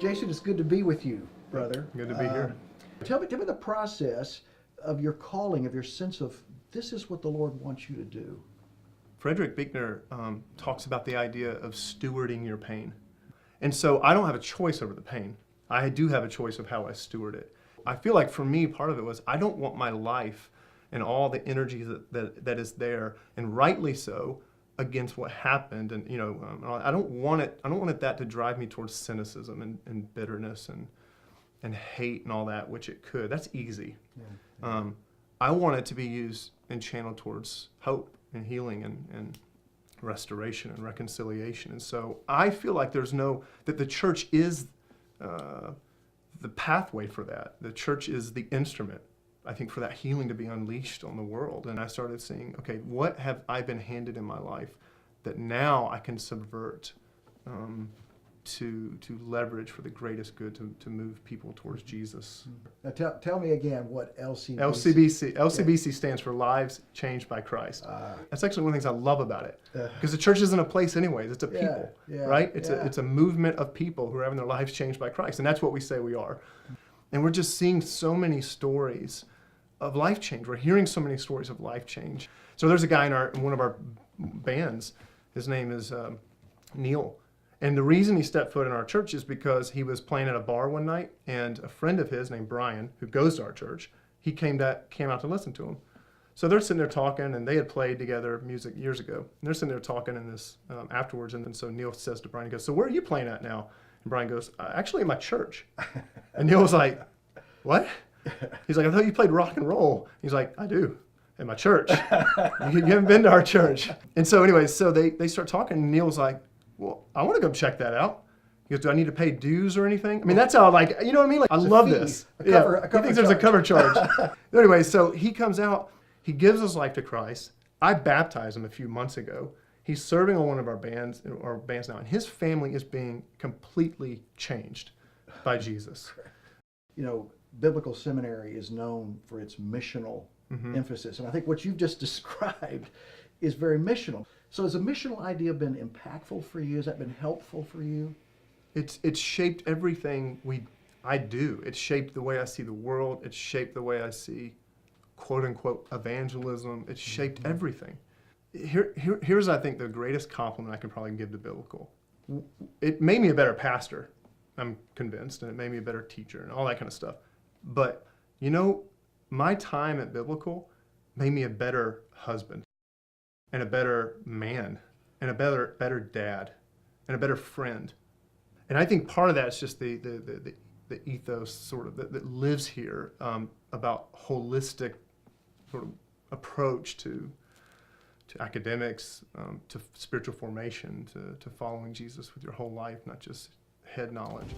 Jason, it's good to be with you, brother. Good to be here. Tell me the process of your calling, of your sense of this is what the Lord wants you to do. Frederick Buechner talks about the idea of stewarding your pain. And so I don't have a choice over the pain. I do have a choice of how I steward it. I feel like for me, part of it was I don't want my life and all the energy that is there, and rightly so, against what happened. And I don't want that to drive me towards cynicism and bitterness and hate and all that, which it could. That's easy. Yeah. I want it to be used and channeled towards hope and healing and restoration and reconciliation. And so I feel like that the church is the pathway for that. The church is the instrument, I think, for that healing to be unleashed on the world. And I started seeing, okay, what have I been handed in my life that now I can subvert to leverage for the greatest good to move people towards Jesus. Now tell me again what LCBC stands for Lives Changed by Christ. That's actually one of the things I love about it, because the church isn't a place anyways, it's a people, right? It's a movement of people who are having their lives changed by Christ, and that's what we say we are. And we're just seeing so many stories of life change. We're hearing so many stories of life change. So there's a guy in one of our bands, his name is Neil. And the reason he stepped foot in our church is because he was playing at a bar one night, and a friend of his named Brian, who goes to our church, he came out to listen to him. So they're sitting there talking, and they had played together music years ago. And they're sitting there talking in this afterwards, and then so Neil says to Brian, he goes, "So where are you playing at now?" And Brian goes, "Actually in my church." And Neil was like, "What?" He's like, "I thought you played rock and roll." He's like, "I do, in my church." You haven't been to our church. And so anyways, so they start talking, and Neil's like, "Well, I want to go check that out." He goes, "Do I need to pay dues or anything?" I mean, that's how, like, you know what I mean? Like, I love this. A cover he thinks there's a cover charge. Anyway, so he comes out, he gives his life to Christ. I baptized him a few months ago. He's serving on one of our bands now, and his family is being completely changed by Jesus. You know, Biblical Seminary is known for its missional emphasis, and I think what you've just described is very missional. So has the missional idea been impactful for you? Has that been helpful for you? It's shaped everything I do. It's shaped the way I see the world. It's shaped the way I see, quote unquote, evangelism. It's shaped everything. Here's, I think, the greatest compliment I can probably give to Biblical. It made me a better pastor, I'm convinced, and it made me a better teacher and all that kind of stuff. But, you know, my time at Biblical made me a better husband, and a better man, and a better dad, and a better friend. And I think part of that is just the ethos sort of that lives here, about holistic sort of approach to academics, to spiritual formation, to following Jesus with your whole life, not just head knowledge.